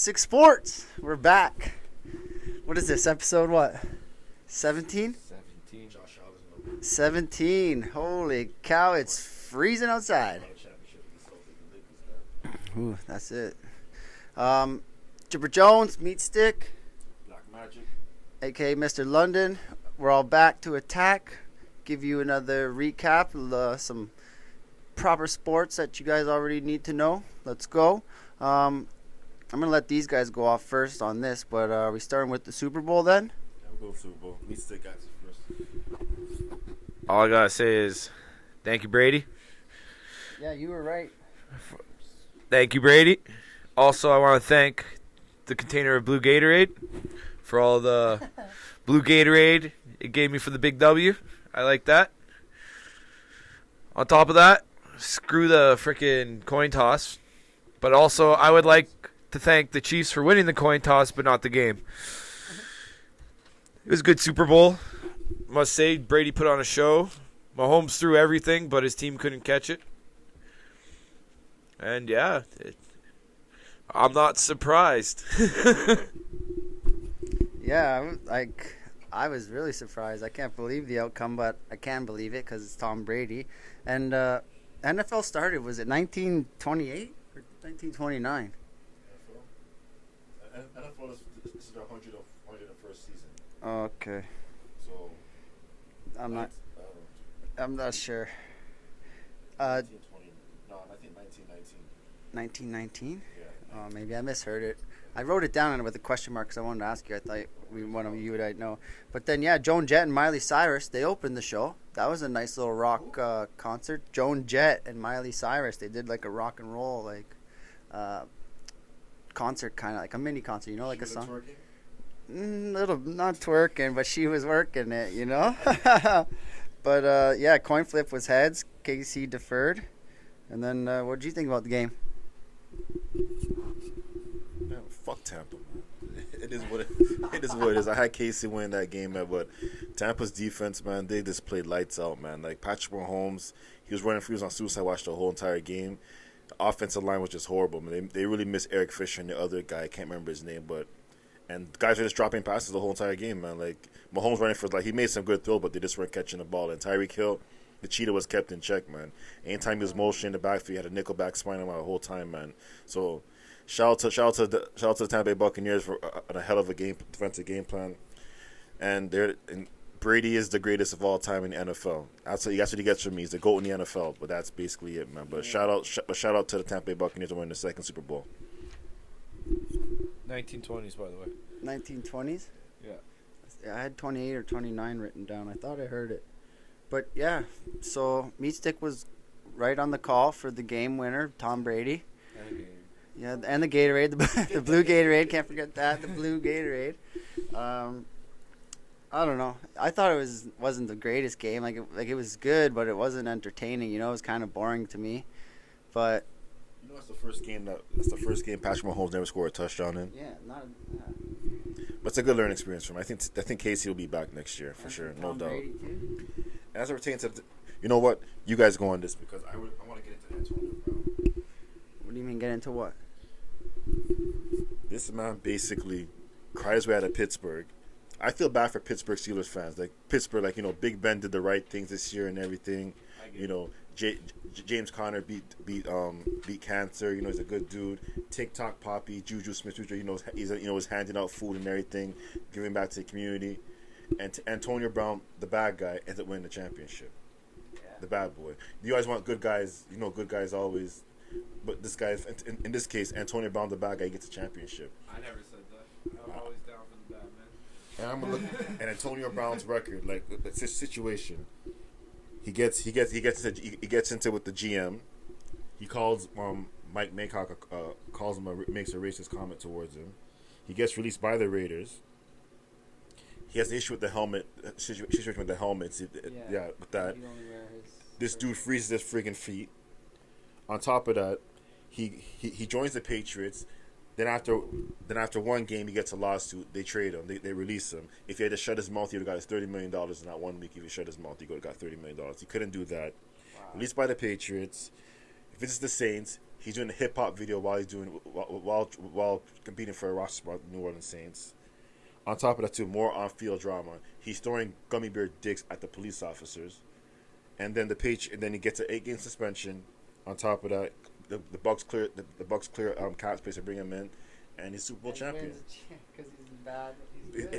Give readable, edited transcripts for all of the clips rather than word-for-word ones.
6Sports. We're back. What is this, episode what? 17? 17. Josh Allen. 17. Holy cow, it's freezing outside. Ooh, that's it. Chipper Jones, Meat Stick, Black Magic, aka Mr. London. We're all back to attack. Give you another recap of some proper sports that you guys already need to know. Let's go. I'm going to let these guys go off first on this, but are we starting with the Super Bowl then? Yeah, we'll go with Super Bowl. Meat Stick guys first. All I gotta say is thank you, Brady. Yeah, you were right. Thank you, Brady. Also, I want to thank the container of blue Gatorade for all the blue Gatorade it gave me for the big W. I like that. On top of that, screw the freaking coin toss. But also, I would like to thank the Chiefs for winning the coin toss, but not the game. It was a good Super Bowl. Must say, Brady put on a show. Mahomes threw everything, but his team couldn't catch it. And yeah, I'm not surprised. Yeah, I was really surprised. I can't believe the outcome, but I can believe it because it's Tom Brady. And NFL started, was it 1928 or 1929? NFL this is their 101st season. Okay, So I'm not sure. 1920. No, I think 1919. 1919? Yeah. Maybe I misheard it. I wrote it down with a question mark because I wanted to ask you. I thought one of you would know. But then, yeah, Joan Jett and Miley Cyrus, they opened the show. That was a nice little rock concert. Joan Jett and Miley Cyrus, they did like a rock and roll concert, kind of like a mini concert, you know, like a song. Little, not twerking, but she was working it, you know. But yeah, coin flip was heads. KC deferred. And then, what did you think about the game? Man, fuck Tampa, man. It is what it is. I had KC win that game, man, but Tampa's defense, man, they just played lights out, man. Like Patrick Mahomes, he was on suicide watch the whole entire game. The offensive line was just horrible, man. They really missed Eric Fisher and the other guy. I can't remember his name, and guys were just dropping passes the whole entire game, man. Like Mahomes running for he made some good throw, but they just weren't catching the ball. And Tyreek Hill, the cheetah, was kept in check, man. Anytime he was motioning in the backfield, he had a nickel back spine him out the whole time, man. So shout out to the Tampa Bay Buccaneers for a hell of a defensive game plan. And Brady is the greatest of all time in the NFL. That's what he gets from me. He's the GOAT in the NFL, but that's basically it, man. But shout out to the Tampa Bay Buccaneers to win the second Super Bowl. 1920s, by the way. 1920s? Yeah. I had 28 or 29 written down. I thought I heard it. But yeah, so Meat Stick was right on the call for the game winner, Tom Brady. Yeah, and the Gatorade, the blue Gatorade. Can't forget that, the blue Gatorade. I don't know. I thought it wasn't the greatest game. Like it was good, but it wasn't entertaining. You know, it was kind of boring to me. But you know, that's the first game Patrick Mahomes never scored a touchdown in. Yeah, But it's a good learning experience for him. I think Casey will be back next year for sure, no doubt. Brady too? As it pertains to, you know what, you guys go on this because I want to get into Antonio Brown. What do you mean get into what? This man basically cried his way out of Pittsburgh. I feel bad for Pittsburgh Steelers fans. Like Pittsburgh, Big Ben did the right things this year and everything. You know, James Conner beat cancer. You know, he's a good dude. TikTok Poppy, Juju Smith-Schuster. You know, he's handing out food and everything, giving back to the community. And Antonio Brown, the bad guy, ends up winning the championship. Yeah. The bad boy. You guys want good guys. You know, good guys always. But this guy, in this case, Antonio Brown, the bad guy, gets a championship. I never said that. I'm always down for the bad man. And I'm gonna look at Antonio Brown's record. Like it's a situation. He gets into with the GM. He calls Mike Maycock calls him makes a racist comment towards him. He gets released by the Raiders. He has an issue with the helmet situation with the helmets. Yeah, with that. This dude freezes his friggin' feet. On top of that, he joins the Patriots. Then after one game, he gets a lawsuit. They trade him. They release him. If he had to shut his mouth, he would have got his $30 million in that 1 week. If he shut his mouth, he would have got $30 million. He couldn't do that. Wow. Released by the Patriots. If it's the Saints, He's doing a hip hop video while competing for a roster spot with the New Orleans Saints. On top of that, too, more on-field drama. He's throwing gummy bear dicks at the police officers, and then then he gets an 8-game suspension. On top of that, the Bucks clear cap space to bring him in, and he's Super Bowl champion. Because he's bad.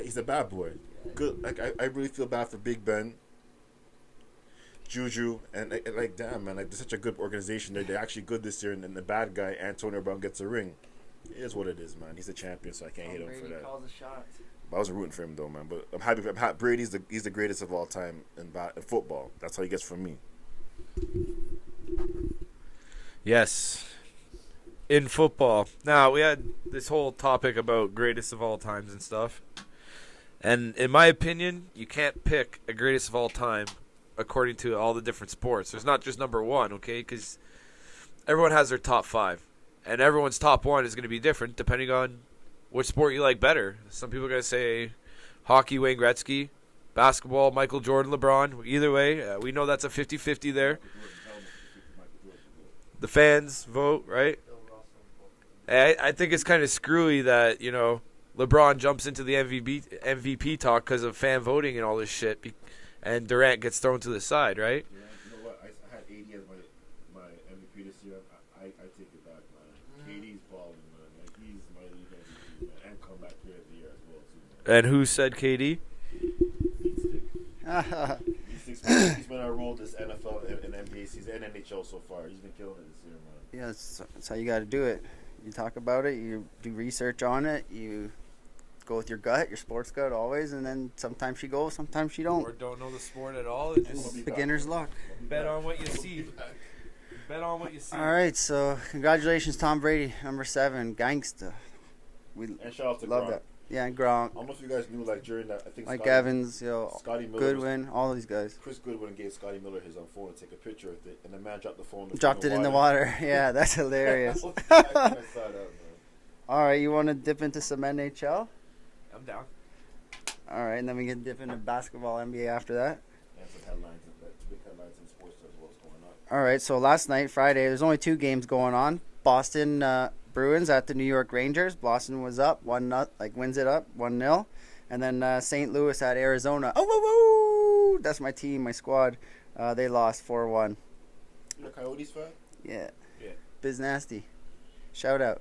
He's a bad boy. Good. Like I really feel bad for Big Ben, Juju, and like damn man, like they're such a good organization. They're actually good this year, and then the bad guy Antonio Brown gets a ring. It is what it is, man. He's a champion, so I can't hate him for that. Calls the shots. But I wasn't rooting for him though, man. But I'm happy. Brady's he's the greatest of all time in football. That's how he gets from me. Yes. In football. Now, we had this whole topic about greatest of all times and stuff. And in my opinion, you can't pick a greatest of all time according to all the different sports. There's not just number one, okay? Because everyone has their top 5. And everyone's top 1 is going to be different depending on which sport you like better. Some people are going to say hockey, Wayne Gretzky, basketball, Michael Jordan, LeBron. Either way, we know that's a 50-50 there. The fans vote, right? I think it's kind of screwy that, LeBron jumps into the MVP talk because of fan voting and all this shit, and Durant gets thrown to the side, right? Yeah, you know what? I had 80 as my MVP this year. I take it back, man. KD's balling, man. Like, he's my league MVP, man. And comeback player of the year as well, too, man. And who said KD? He's been our role this NFL and NBA season and NHL so far. He's been killing it this year, man. Yeah, that's how you got to do it. You talk about it, you do research on it, you go with your gut, your sports gut always, and then sometimes you go, sometimes you don't. Or don't know the sport at all. Just beginner's luck. Bet on what you see. Bet on what you see. All right, so congratulations, Tom Brady, number 7, gangsta. We And shout out to love Gronk. that. Yeah, and Gronk, I don't know if you guys knew, like, during that, I think Mike Scotty, Evans, Scotty Miller Goodwin, all these guys. Chris Goodwin gave Scotty Miller his phone to take a picture of it, and the man dropped the phone. Dropped it in the water. Yeah, that's hilarious. I saw that, man. All right, you want to dip into some NHL? I'm down. All right, and then we can dip into basketball, NBA after that. And some headlines, big headlines in sports as well as going on. All right, so last night, Friday, there's only 2 games going on. Boston Bruins at the New York Rangers. Boston was up wins it up 1-0, and then St. Louis at Arizona. Oh, woo, woo! That's my team, my squad. They lost 4-1. You're a Coyotes fan? Yeah. Yeah. Biz Nasty. Shout out.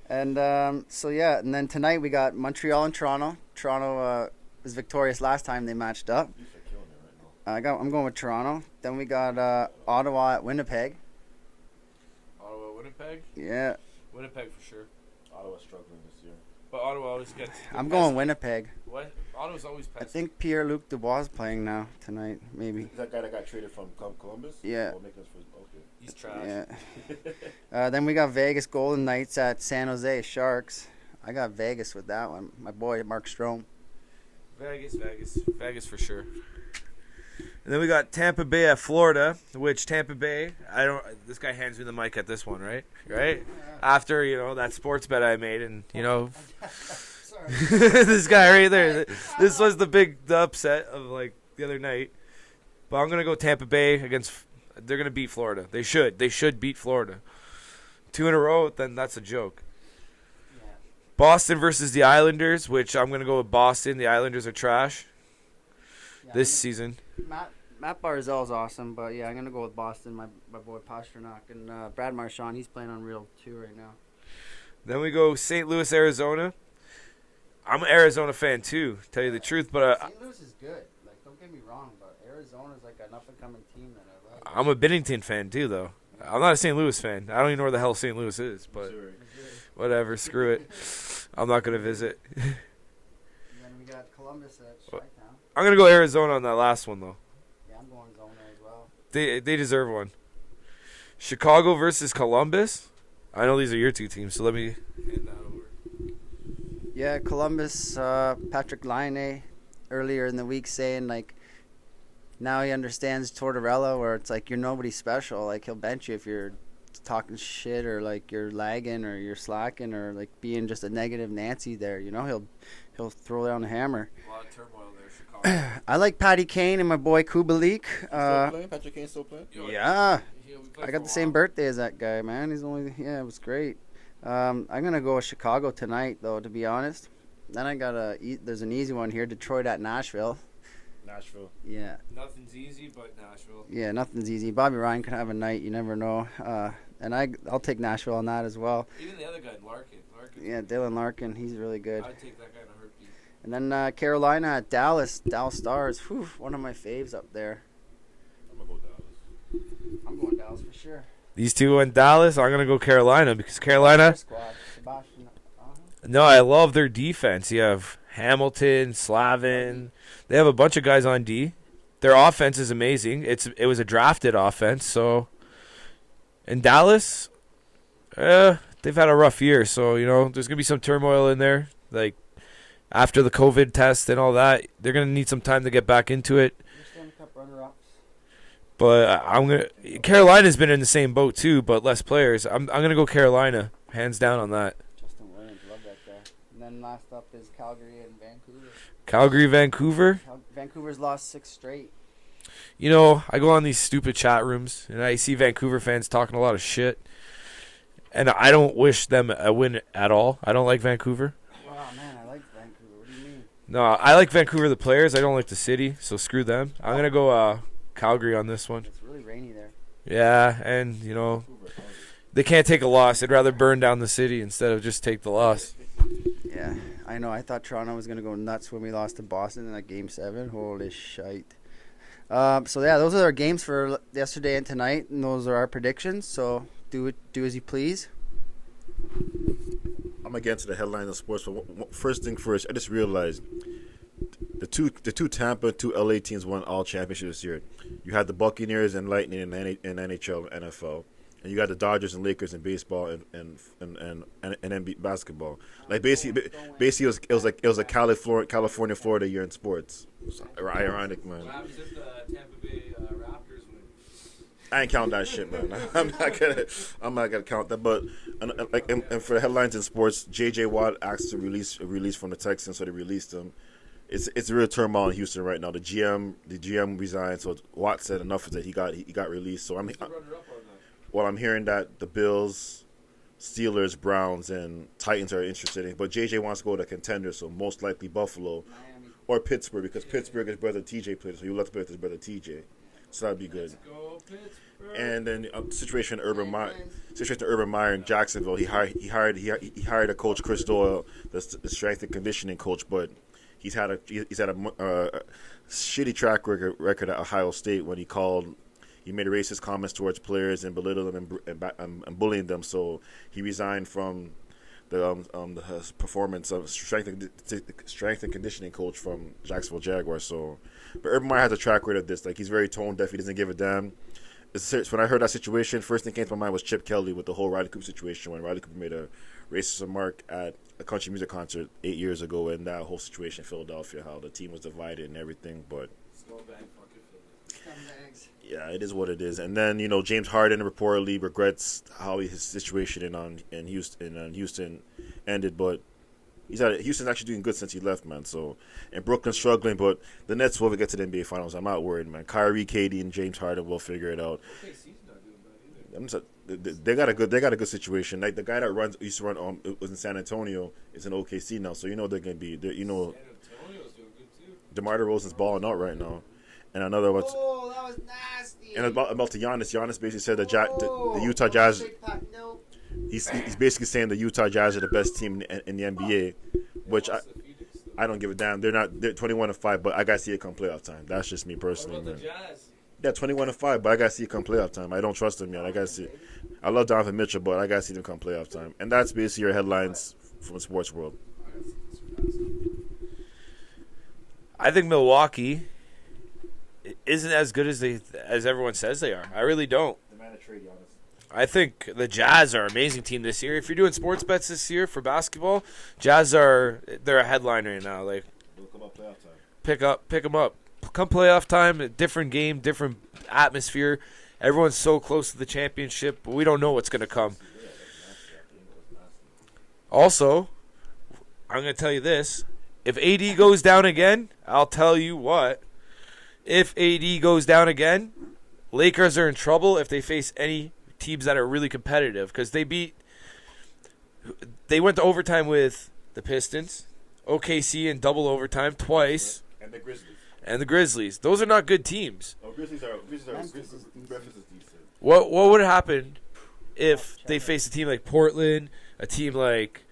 And and then tonight we got Montreal and Toronto. Toronto was victorious last time they matched up. You're killing it right now. I'm going with Toronto. Then we got Ottawa at Winnipeg. Ottawa, Winnipeg? Yeah. Winnipeg for sure. Ottawa's struggling this year. But Ottawa always gets... I'm going Winnipeg. What? Ottawa's always I pesky. think Pierre-Luc Dubois is playing now tonight, maybe. Is that guy that got traded from Columbus? Yeah. Okay. He's trash. Yeah. Then we got Vegas Golden Knights at San Jose Sharks. I got Vegas with that one. My boy Mark Strome. Vegas for sure. And then we got Tampa Bay at Florida, which Tampa Bay, this guy hands me the mic at this one, right? Right? After, that sports bet I made and, this guy right there. This was the upset of the other night. But I'm going to go Tampa Bay they're going to beat Florida. They should beat Florida. 2 in a row, then that's a joke. Yeah. Boston versus the Islanders, which I'm going to go with Boston. The Islanders are trash this season. Matt Barzal's awesome, but yeah, I'm going to go with Boston, my boy Pasternak. And Brad Marchand, he's playing unreal too right now. Then we go St. Louis, Arizona. I'm an Arizona fan too, tell you the truth, but St. Louis is good. Don't get me wrong, but Arizona's an up-and-coming team that I like. I'm a Bennington fan too, though. I'm not a St. Louis fan. I don't even know where the hell St. Louis is, but whatever, screw it. I'm not going to visit. And then we got Columbus at Chi-Town. I'm going to go Arizona on that last one, though. Yeah, I'm going Zona as well. They deserve one. Chicago versus Columbus. I know these are your 2 teams, so let me hand that over. Yeah, Columbus, Patrick Laine earlier in the week saying, now he understands Tortorella, where it's you're nobody special. He'll bench you if you're talking shit or you're lagging or you're slacking or being just a negative Nancy there. He'll he'll throw down the hammer. A lot of turmoil there, Chicago. I like Patty Kane and my boy Kubalik. Still playing? Patrick Kane still playing? Yeah. I got the same birthday as that guy, man. It was great. I'm gonna go with Chicago tonight, though. To be honest, then there's an easy one here: Detroit at Nashville. Nashville. Yeah. Nothing's easy, but Nashville. Yeah, nothing's easy. Bobby Ryan could have a night. You never know. And I'll take Nashville on that as well. Even the other guy, Larkin. Yeah, Dylan Larkin. He's really good. I'd take that guy in a heartbeat. And then Carolina at Dallas. Dallas Stars. Whew, one of my faves up there. I'm going to go Dallas. I'm going Dallas for sure. These two went Dallas. I'm going to go Carolina because Carolina. Squad. Sebastian. No, I love their defense. You have Hamilton, Slavin. They have a bunch of guys on D. Their offense is amazing. It was a drafted offense. So, in Dallas, they've had a rough year. So, there's gonna be some turmoil in there. Like after the COVID test and all that, they're gonna need some time to get back into it. Stanley Cup runner-ups. But Carolina's been in the same boat too, but less players. I'm gonna go Carolina, hands down on that. Justin Williams, love that guy. And then last up is Calgary and Vancouver. Calgary, Vancouver. Vancouver's lost 6 straight. I go on these stupid chat rooms and I see Vancouver fans talking a lot of shit. And I don't wish them a win at all. I don't like Vancouver. Wow, man, I like Vancouver. What do you mean? No, I like Vancouver, the players. I don't like the city, so screw them. I'm going to go Calgary on this one. It's really rainy there. Yeah, and, they can't take a loss. They'd rather burn down the city instead of just take the loss. Yeah, I know. I thought Toronto was going to go nuts when we lost to Boston in that Game 7. Holy shite. Those are our games for yesterday and tonight, and those are our predictions. So do as you please. I'm going to get into the headlines of sports. But first thing first, I just realized the two Tampa, 2 LA teams won all championships this year. You had the Buccaneers and Lightning in NHL and NFL. And you got the Dodgers and Lakers in baseball and NBA basketball. Like basically it was a California Florida year in sports. It's ironic, man. What happens if the Tampa Bay Raptors win? I ain't count that shit, man. I'm not gonna count that. But and for the headlines in sports, J.J. Watt asked to release from the Texans, so they released him. It's a real turmoil in Houston right now. The GM resigned, so Watt said enough of it. He got released. So I'm hearing that the Bills, Steelers, Browns, and Titans are interested in. But JJ wants to go to contenders, so most likely Buffalo or Pittsburgh, because Pittsburgh, his brother TJ played, so he would love to play with his brother TJ. So that'd be good. Let's go, Pittsburgh. And then situation Urban Meyer in Jacksonville. He hired a coach, Chris Doyle, the strength and conditioning coach, but he's had a shitty track record at Ohio State when he made racist comments towards players and belittled them and bullying them. So he resigned from the performance of strength and conditioning coach from Jacksonville Jaguars. So, but Urban Meyer has a track record of this. Like, he's very tone deaf. He doesn't give a damn. When I heard that situation, first thing came to my mind was Chip Kelly with the whole Riley Cooper situation when Riley Cooper made a racist remark at a country music concert 8 years ago, and that whole situation in Philadelphia, how the team was divided and everything. But yeah, it is what it is. And then James Harden reportedly regrets how his situation in Houston ended, but Houston's actually doing good since he left, man. So, and Brooklyn's struggling, but the Nets will get to the NBA Finals. I'm not worried, man. Kyrie, KD, and James Harden will figure it out. They got a good situation. Like the guy that used to run was in San Antonio is in OKC now, so they're gonna be. San Antonio's doing good too. DeMar DeRozan's balling out right now. And another one. Oh, that was nasty. And about to Giannis. Giannis basically said that the Utah Jazz. He's basically saying the Utah Jazz are the best team in the NBA, which I don't give a damn. They're 21-5, but I gotta see it come playoff time. That's just me personally, man. Yeah, 21-5, but I gotta see it come playoff time. I don't trust them yet. I gotta see it. I love Donovan Mitchell, but I gotta see them come playoff time. And that's basically your headlines from the sports world. I think Milwaukee isn't as good as everyone says they are. I really don't. I think the Jazz are an amazing team this year. If you're doing sports bets this year for basketball, they're a headliner right now. Like, pick them up. Come playoff time, a different game, different atmosphere. Everyone's so close to the championship, but we don't know what's going to come. Also, I'm going to tell you this. If AD goes down again, I'll tell you what. If AD goes down again, Lakers are in trouble if they face any teams that are really competitive because they went to overtime with the Pistons, OKC in double overtime twice, and the Grizzlies. Those are not good teams. Oh, Grizzlies are decent. What would happen if they face a team like Portland, a team like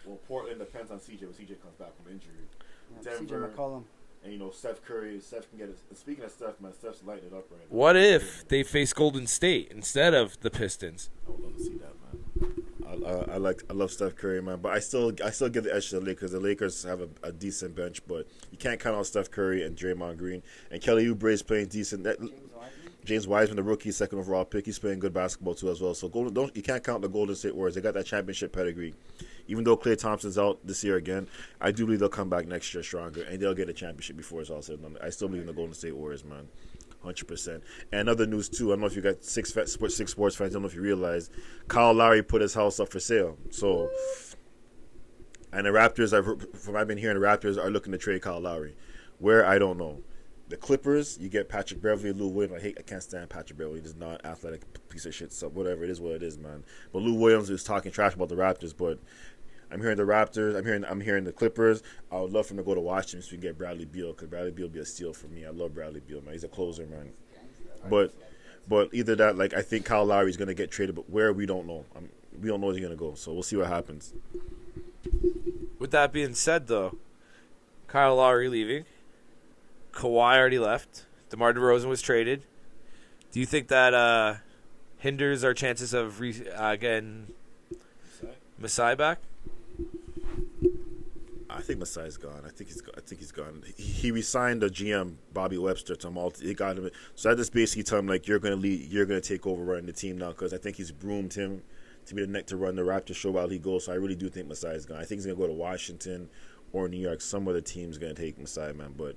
Well, Portland depends on CJ when CJ comes back from injury. Yeah, Denver, CJ McCollum. and Steph Curry. Steph can get it. And speaking of Steph, man, Steph's lighting it up right now. what if they face Golden State instead of the Pistons? I would love to see that, man. I love Steph Curry, man, but I still give the edge to the Lakers. The Lakers have a decent bench, but you can't count on Steph Curry and Draymond Green and Kelly Oubre is playing decent. James Wiseman, the rookie, second overall pick, he's playing good basketball too as well. So you can't count the Golden State Warriors. They got that championship pedigree. Even though Klay Thompson's out this year again, I do believe they'll come back next year stronger and they'll get a championship before it's all said and done. I still believe in the Golden State Warriors, man. 100%. And other news too, I don't know if you got six sports fans, I don't know if you realize, Kyle Lowry put his house up for sale. So, and the Raptors, from I've been hearing, the Raptors are looking to trade Kyle Lowry. Where, I don't know. The Clippers, you get Patrick Beverley, Lou Williams. I can't stand Patrick Beverley. He's not athletic piece of shit. So whatever, it is what it is, man. But Lou Williams is talking trash about the Raptors. But I'm hearing the Raptors. I'm hearing the Clippers. I would love for him to go to Washington so we can get Bradley Beal because Bradley Beal would be a steal for me. I love Bradley Beal, man. He's a closer, man. But either that, like I think Kyle Lowry is going to get traded, but where we don't know. We don't know where he's going to go. So we'll see what happens. With that being said, though, Kyle Lowry leaving. Kawhi already left. DeMar DeRozan was traded. Do you think that hinders our chances of getting Masai back? I think Masai's gone. I think he's gone. He resigned the GM Bobby Webster to Malta. He got him. So that just basically told him like you're gonna lead. You're gonna take over running the team now because I think he's groomed him to be the next to run the Raptors show while he goes. So I really do think Masai's gone. I think he's gonna go to Washington or New York. Some other team's gonna take Masai, man. But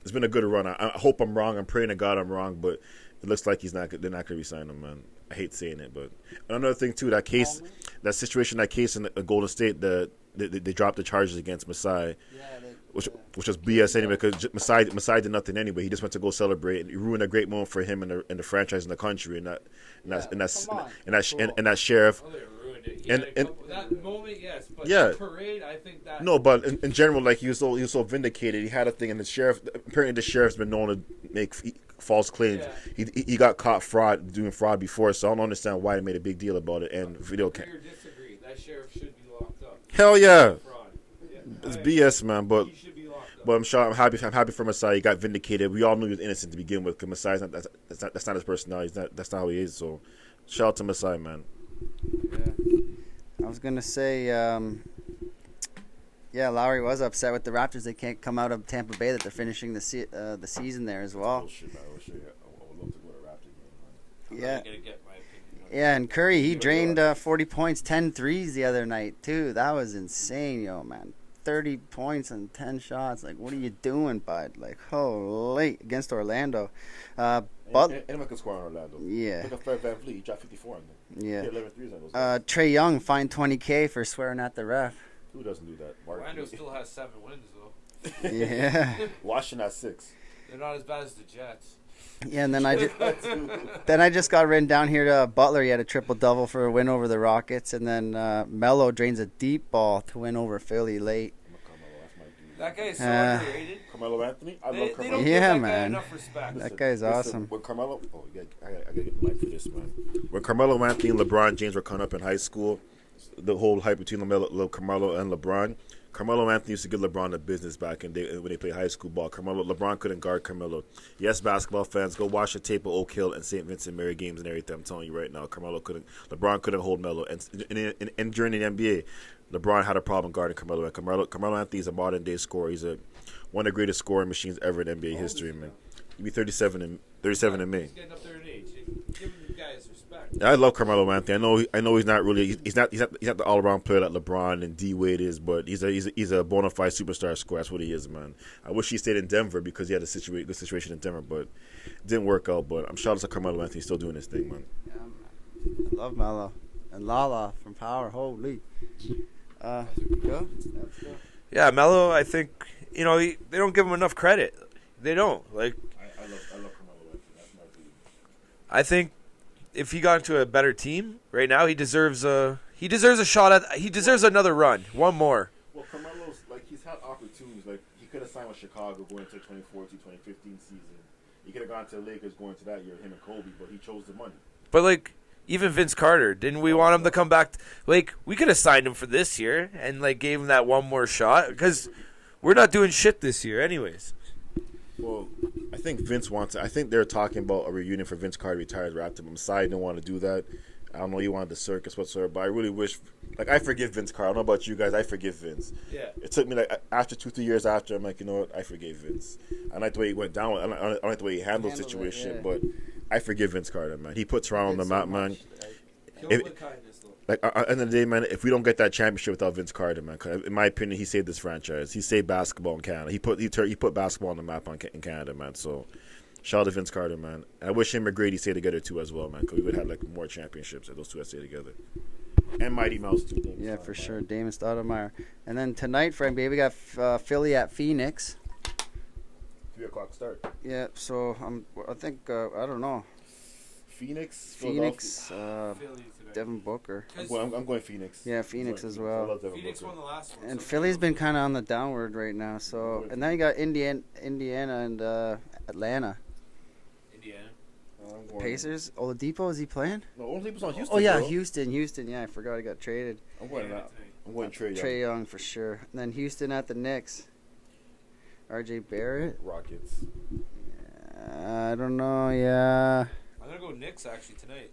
it's been a good run. I hope I'm wrong. I'm praying to God I'm wrong, but it looks like they're not going to resign him, man. I hate saying it, but another thing too, that situation in Golden State, they dropped the charges against Masai, which was BS anyway because Masai did nothing anyway. He just went to go celebrate and he ruined a great moment for him and the franchise in the country and that sheriff. That moment, yes, but yeah. the parade, I think that no, but in general, like he was so vindicated. He had a thing, and apparently the sheriff's been known to make false claims. Yeah. He got caught doing fraud before, so I don't understand why they made a big deal about it. And video cam. Disagree. That sheriff should be locked up. Hell yeah, yeah. It's BS, man. But he should be locked up. But I'm happy for Masai. He got vindicated. We all knew he was innocent to begin with. Because Masai's that's not his personality. That's not how he is. So shout out to Masai, man. Yeah. I was going to say, Lowry was upset with the Raptors. They can't come out of Tampa Bay that they're finishing the season there as well. Bullshit, man. I would love to go to Raptors game, man. Yeah. Yeah, and Curry, he drained 40 points, 10 threes the other night, too. That was insane, man. 30 points and 10 shots. Like, what are you doing, bud? Like, holy, against Orlando. Anyone can score on Orlando. Yeah. Look at Fred VanVleet. He dropped 54 on them. Yeah. He had 11 threes on those guys. Trey Young fined $20K for swearing at the ref. Who doesn't do that? Orlando still has 7 wins, though. Yeah. Washington has 6. They're not as bad as the Jets. Yeah, and then I just got written down here to Butler. He had a triple-double for a win over the Rockets, and then Melo drains a deep ball to win over Philly late. That guy is so underrated. Carmelo Anthony? I love Carmelo. They don't give that guy enough respect. That guy's awesome. When Carmelo... Oh, I got to get the mic for this, man. When Carmelo Anthony and LeBron James were coming up in high school, the whole hype between Carmelo and LeBron, Carmelo Anthony used to give LeBron the business back when they played high school ball. LeBron couldn't guard Carmelo. Yes, basketball fans, go watch the tape of Oak Hill and St. Vincent Mary games and everything. I'm telling you right now, LeBron couldn't hold Melo. And during the NBA, LeBron had a problem guarding Carmelo. And Carmelo Anthony is a modern day scorer. He's one of the greatest scoring machines ever in NBA history, man. He'll be 37 in May. He's getting up there in age. Give the guys respect. I love Carmelo Anthony. I know he's not really he's not the all around player that LeBron and D Wade is, but he's a bona fide superstar scorer. That's what he is, man. I wish he stayed in Denver because he had a good situation in Denver, but it didn't work out. But I'm shout out to Carmelo Anthony still doing his thing, man. Yeah, man. I love Melo and Lala from Power. Holy. Go. Yeah, Melo, I think they don't give him enough credit. They don't. Like, I love Carmelo Anthony. That's my dude. I think if he got into a better team right now, he deserves a shot at. He deserves another run, one more. Well, Carmelo's he's had opportunities. Like he could have signed with Chicago going into 2014-2015 season. He could have gone to the Lakers going to that year, him and Kobe, but he chose the money. But like even Vince Carter, didn't we want him to come back? Like we could have signed him for this year and like gave him that one more shot because we're not doing shit this year, anyways. Well, I think Vince wants it. I think they're talking about a reunion for Vince Carter retired Raptor. Masai didn't want to do that. I don't know, he wanted the circus whatsoever, but I really wish, I forgive Vince Carter. I don't know about you guys, I forgive Vince. Yeah. It took me, after 2-3 years after, I'm like, you know what, I forgave Vince. I like the way he went down. I don't like the way he handled the situation, but I forgive Vince Carter, man. He put Toronto on the map, man. At the end of the day, man, if we don't get that championship without Vince Carter, man, 'cause in my opinion, he saved this franchise. He saved basketball in Canada. He put basketball on the map in Canada, man. So, shout out to Vince Carter, man. I wish him and McGrady stay together too as well, man, because we would have more championships if those two had stayed together. And Mighty Mouse too. Yeah, for sure. Damon Stoudemire. And then tonight for NBA, we got Philly at Phoenix. 3 o'clock start. Yeah, so I think I don't know. Phoenix, Devin Booker. I'm going Phoenix. Yeah, Phoenix as I well. love Devin Phoenix Booker. won the last one. And Philly's been kind of on the downward right now. So, and then you got Indiana and Atlanta. Indiana. Pacers. Oladipo, is he playing? No, Oladipo's on Houston. Oh yeah, bro. Houston. Yeah, I forgot he got traded. I'm going Trae Young. Trae Young for sure. And then Houston at the Knicks. RJ Barrett. Rockets. I don't know. Yeah. I'm gonna go Knicks actually tonight.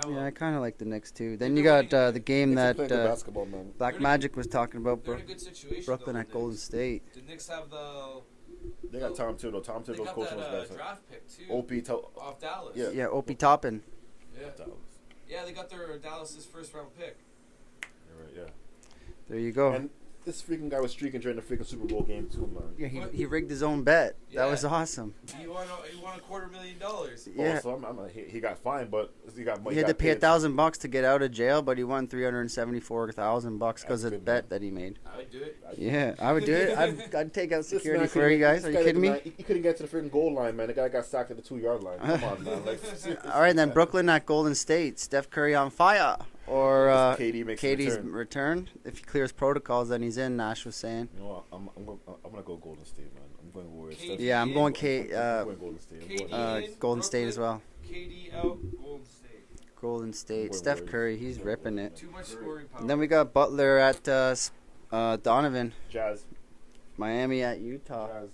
Yeah, I kind of like the Knicks too. Then you got the game Knicks are that playing good basketball, man. Black Magic was talking about. They're in a good situation. Brooklyn though, at the Golden Knicks. State. The Knicks have the. They got Tom Thibodeau. Tom They Thibodeau's got coaching those that guys. draft pick too. Off Dallas. Yeah. Yeah, Opie Toppin. Yeah. Yeah, they got their Dallas's first round pick. You're right, yeah. There you go. And this freaking guy was streaking during the freaking Super Bowl game too, man. Yeah, he rigged his own bet. Yeah. That was awesome. He won $250,000. Yeah. So he got fined, but he got money. He had to pay $1,000 to get out of jail, but he won $374,000 because of the bet that he made. I would do it. Yeah, I would do it. I'd take out security man for you guys. Are you kidding me? He couldn't get to the freaking goal line, man. The guy got sacked at the 2-yard line. Come on, man. All right, then Brooklyn at Golden State. Steph Curry on fire. Or KD makes KD's a return. If he clears protocols, then he's in, Nash was saying. You know what? I'm gonna go Golden State, man. I'm going Warriors. KD Yeah, I'm going I'm going Golden State. Golden State as well. KD out, Golden State. Golden State. Boy, Steph Warriors. Curry, he's ripping it. Too much scoring power. And then we got Butler at Donovan. Jazz. Miami at Utah. Jazz.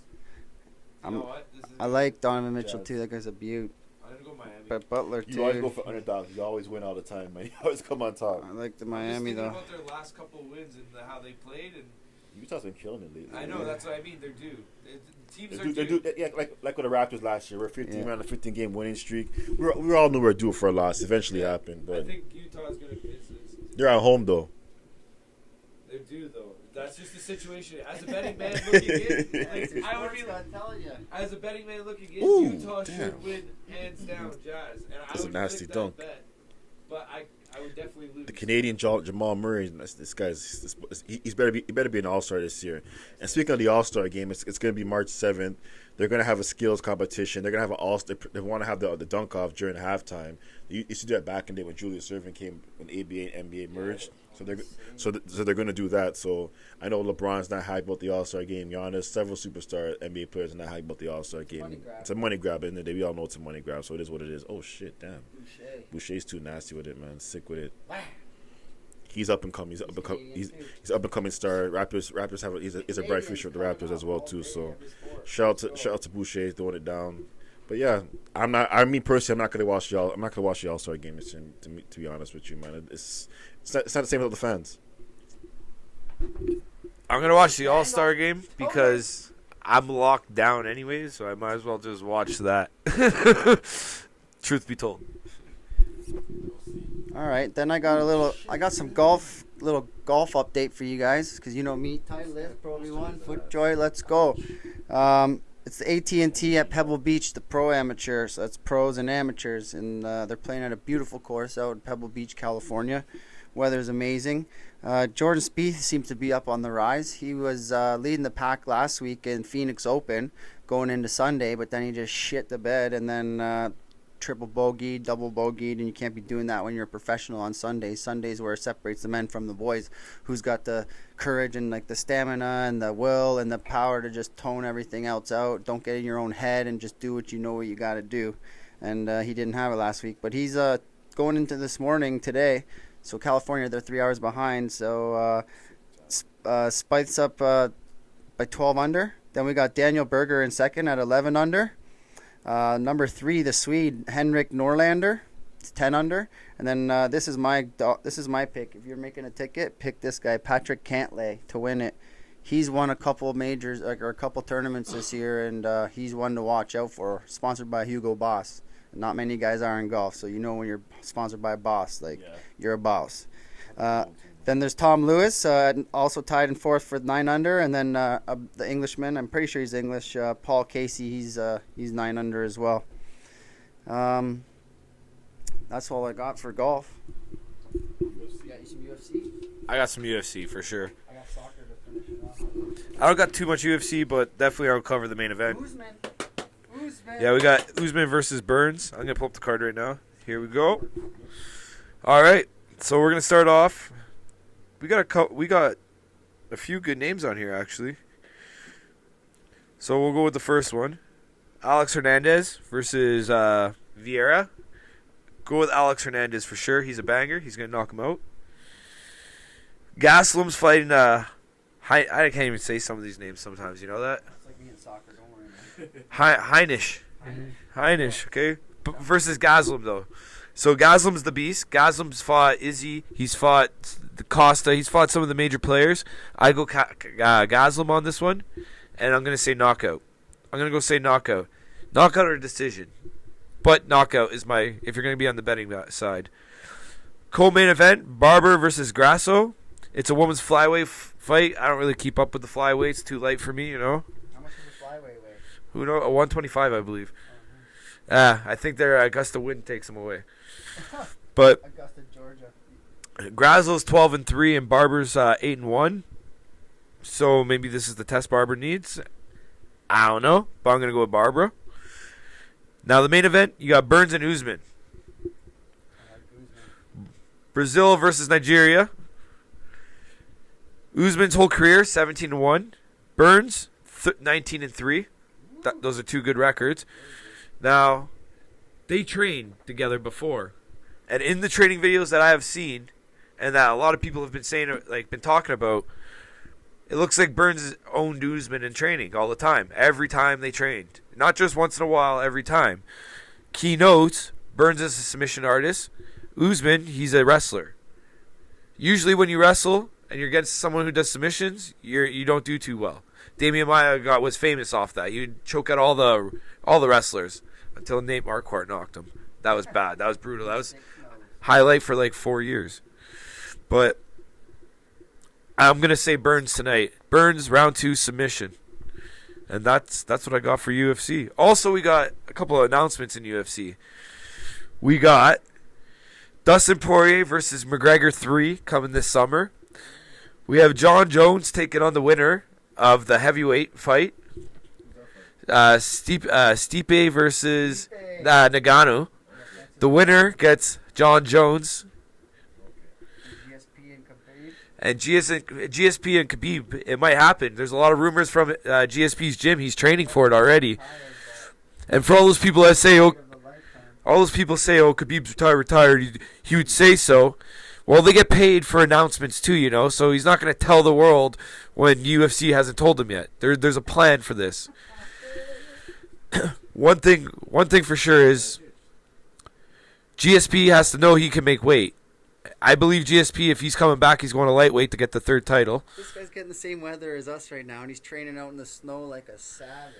You know what? This is I like Donovan Mitchell Jazz. too. That guy's a beaut. I'm going to go Miami. But Butler You always go too. for underdogs. You always win all the time, man. You always come on top. I like the I'm Miami just thinking though. about their last couple of wins and how they played, and Utah's been killing it lately. I know that's what I mean. They're due. Teams are They due. do, yeah, like with the Raptors last year. We're 15 Yeah. on a 15 game winning streak. We all knew we were due for a loss. Eventually happened, I but think Utah's going to. they're at home though. They're due though. That's just the situation. As a betting man looking in, I would be like, telling you. as a betting man looking in, Ooh, Utah damn. should win hands down, Jazz. And That's I a would nasty click dunk. that bet, but I would definitely lose. The Canadian Jamal Murray, this guy's he better be an All-Star this year. And speaking of the All-Star game, it's going to be March 7th. They're going to have a skills competition. They're going to have an All-Star. They want to have the dunk off during halftime. They used to do that back in the day when Julius Erving came when ABA and NBA merged. So they're going to do that. So I know LeBron's not hyped about the All-Star game. Giannis, several superstar NBA players are not hyped about the All-Star game. Money grab. It's a money grab, isn't it? We all know it's a money grab, so it is what it is. Oh shit, damn. Boucher's too nasty with it, man. Sick with it. He's up and coming. He's up and coming star. Raptors have he's a bright future with the Raptors as well too. So shout out to Boucher, he's throwing it down. But yeah, I'm not gonna watch the All-Star game this year, to be honest with you, man. It's not the same with the fans. I'm gonna watch the All-Star game because I'm locked down anyways, so I might as well just watch that. Truth be told. All right, then I got some little golf update for you guys because you know me, Titleist, Pro V1, FootJoy, let's go. It's the AT&T at Pebble Beach, the pro amateur, so that's pros and amateurs, and they're playing at a beautiful course out in Pebble Beach, California. Weather's amazing. Jordan Spieth seems to be up on the rise. He was leading the pack last week in Phoenix Open going into Sunday, but then he just shit the bed and then triple bogeyed, double bogeyed, and you can't be doing that when you're a professional on Sundays. Sundays where it separates the men from the boys, who's got the courage and like the stamina and the will and the power to just tone everything else out. Don't get in your own head and just do what you know what you got to do. And he didn't have it last week, but he's going into this morning today. So California, they're 3 hours behind. So Spieth's up by 12 under. Then we got Daniel Berger in second at 11 under. Number 3, the Swede Henrik Norlander, it's 10 under. And then this is my pick. If you're making a ticket, pick this guy, Patrick Cantlay, to win it. He's won a couple of majors or a couple tournaments this year, and he's one to watch out for. Sponsored by Hugo Boss. Not many guys are in golf, so you know when you're sponsored by a boss, you're a boss. Then there's Tom Lewis, also tied in fourth for 9 under, and then the Englishman, I'm pretty sure he's English, Paul Casey, he's 9 under as well. That's all I got for golf. You got some UFC? I got some UFC for sure. I got soccer to finish it off. I don't got too much UFC, but definitely I'll cover the main event. Usman. Yeah, we got Usman versus Burns. I'm going to pull up the card right now. Here we go. All right, so we're going to start off. We got a few good names on here, actually. So we'll go with the first one. Alex Hernandez versus Vieira. Go with Alex Hernandez for sure. He's a banger. He's going to knock him out. Gaslam's fighting... I can't even say some of these names sometimes. You know that? It's like me in soccer. Don't worry, man. Heinisch. Heinisch, okay? Versus Gaslam, though. So Gaslam's the beast. Gaslam's fought Izzy. He's fought Costa. He's fought some of the major players. I go Gaslam on this one, and I'm going to say knockout. I'm going to go say knockout. Knockout or decision. But knockout is my, if you're going to be on the betting side. Co-main event, Barber versus Grasso. It's a women's flyweight fight. I don't really keep up with the flyweight. It's too light for me, you know. How much does the flyweight weigh? Who knows? 125, I believe. I think their Augusta win takes them away. But Augusta, Georgia. Grasso's 12-3 and Barber's 8-1. So maybe this is the test Barber needs. I don't know, but I'm gonna go with Barbara. Now the main event, you got Burns and Usman. Brazil versus Nigeria. Usman's whole career 17-1. Burns 19-3. Those are two good records. Now, they trained together before, and in the training videos that I have seen, and that a lot of people have been saying, like, been talking about, it looks like Burns owned Usman in training all the time. Every time they trained, not just once in a while. Every time. Key notes: Burns is a submission artist. Usman, he's a wrestler. Usually, when you wrestle and you're against someone who does submissions, you don't do too well. Damian Maia was famous off that. He'd choke out all the wrestlers until Nate Marquardt knocked him. That was bad. That was brutal. That was highlight for like 4 years. But I'm gonna say Burns tonight. Burns round 2 submission, and that's what I got for UFC. Also, we got a couple of announcements in UFC. We got Dustin Poirier versus McGregor 3 coming this summer. We have John Jones taking on the winner of the heavyweight fight. Stipe versus Nagano. The winner gets John Jones. And GSP and Khabib, it might happen. There's a lot of rumors from GSP's gym. He's training for it already. And for all those people that say, Khabib's retired, he would say so. Well, they get paid for announcements too, you know, so he's not going to tell the world when UFC hasn't told him yet. There's a plan for this. One thing for sure is GSP has to know he can make weight. I believe GSP, if he's coming back, he's going to lightweight to get the 3rd title. This guy's getting the same weather as us right now, and he's training out in the snow like a savage.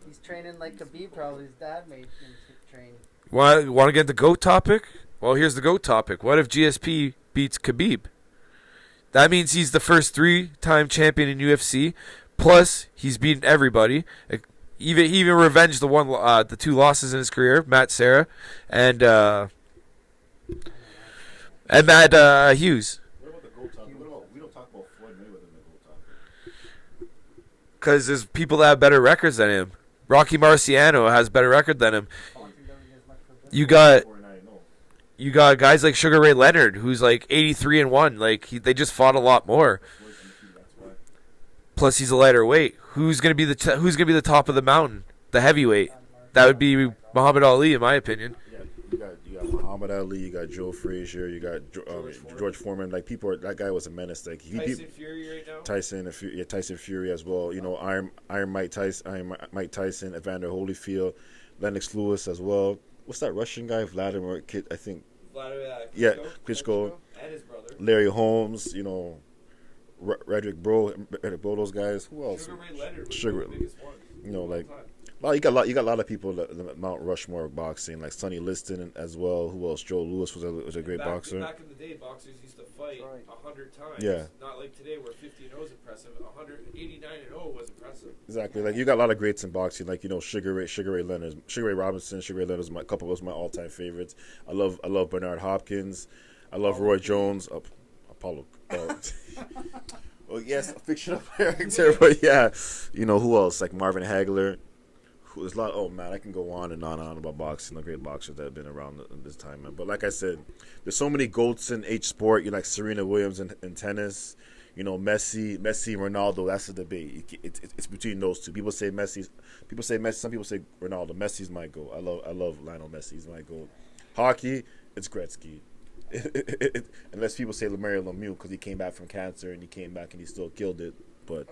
He's training like Khabib probably. His dad made him train. Want to get the GOAT topic? Well, here's the GOAT topic. What if GSP beats Khabib? That means he's the first 3-time champion in UFC. Plus, he's beaten everybody. He even revenged the 2 losses in his career, Matt Serra and And Matt Hughes. What about the GOAT talk? We don't talk about Floyd Mayweather in the GOAT talk. Because there's people that have better records than him. Rocky Marciano has a better record than him. You got guys like Sugar Ray Leonard, who's like 83-1. Like they just fought a lot more. Plus, he's a lighter weight. Who's gonna be the top of the mountain? The heavyweight. That would be Muhammad Ali, in my opinion. Yeah, you got Muhammad Ali, you got Joe Frazier, you got George Foreman. Like that guy was a menace. Like Tyson Fury right now. Tyson Fury as well. You know, Iron Mike Tyson, Evander Holyfield, Lennox Lewis as well. What's that Russian guy? Vladimir Kid, I think. Klitschko. And his brother. Larry Holmes. You know, Redrick Bro, those guys. Who else? Sugar Ray Leonard was Sugar. the biggest one. You know, like. Well, you got a lot of people that Mount Rushmore of boxing, like Sonny Liston as well. Who else? Joe Louis was a great boxer. Back in the day, boxers used to fight 100 times. Yeah. Not like today, where 50-0 is impressive. 189-0 was impressive. Exactly. Like you got a lot of greats in boxing, like Sugar Ray Leonard, Sugar Ray Robinson. Sugar Ray Leonard was my all-time favorites. I love Bernard Hopkins. I love Roy Jones. Apollo. Well, yes, a fictional character, but yeah, who else? Like Marvin Hagler. There's a lot. Oh man, I can go on and on about boxing. The great boxers that have been around this time, man. But like I said, there's so many goats in each sport. You like Serena Williams in tennis. Messi, Ronaldo. That's the debate. It's between those two. People say Messi. Some people say Ronaldo. Messi's my goat. I love Lionel Messi. He's my goat. Hockey, it's Gretzky. Unless people say Mario Lemieux because he came back from cancer and he came back and he still killed it. But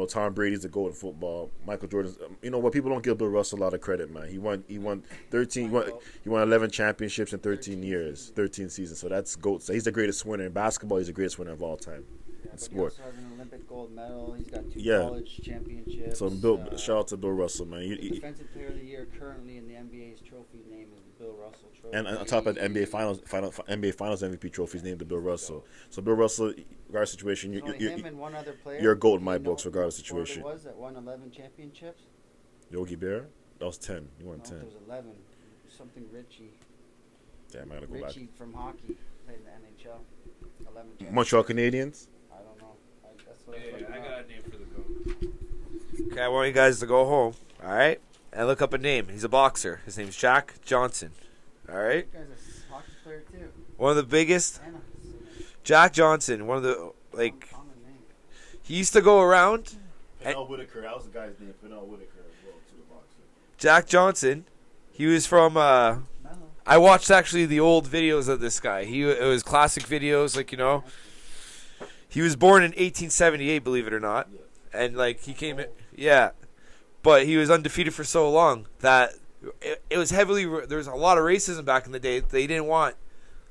Tom Brady's the GOAT in football. Michael Jordan's. What people don't give Bill Russell a lot of credit, man. He won 13. He won 11 championships in 13 years, 13 seasons. So that's GOAT. So he's the greatest winner in basketball. He's the greatest winner of all time. Sport. He also has an Olympic gold medal. He's got 2 Yeah. college championships. So shout out to Bill Russell, man. Defensive Player of the Year currently in the NBA's trophy name is the Bill Russell Trophy. And on top of the NBA Finals MVP trophies named to Bill Russell. So Bill Russell, regardless of situation, him and one other player. you're a GOAT in my books, regardless of situation. Was that won 11 championships? Yogi Bear? That was 10. You won 10. It was 11. Something Richie. Damn, I gotta go Richie back. from hockey played in the NHL. 11 championships. Montreal Canadiens? I don't know. That's what I got a name for the GOAT. Okay, I want you guys to go home, all right, and look up a name. He's a boxer. His name's Jack Johnson. All right. That guy's a hockey player too. One of the biggest. Jack Johnson. One of the He used to go around. Pernell Whitaker. That was the guy's name. Pernell Whitaker as well, too, a boxer. Jack Johnson. He was from. I watched actually the old videos of this guy. It was classic videos, He was born in 1878, believe it or not, and he came in. Yeah, but he was undefeated for so long that it was heavily. There was a lot of racism back in the day. They didn't want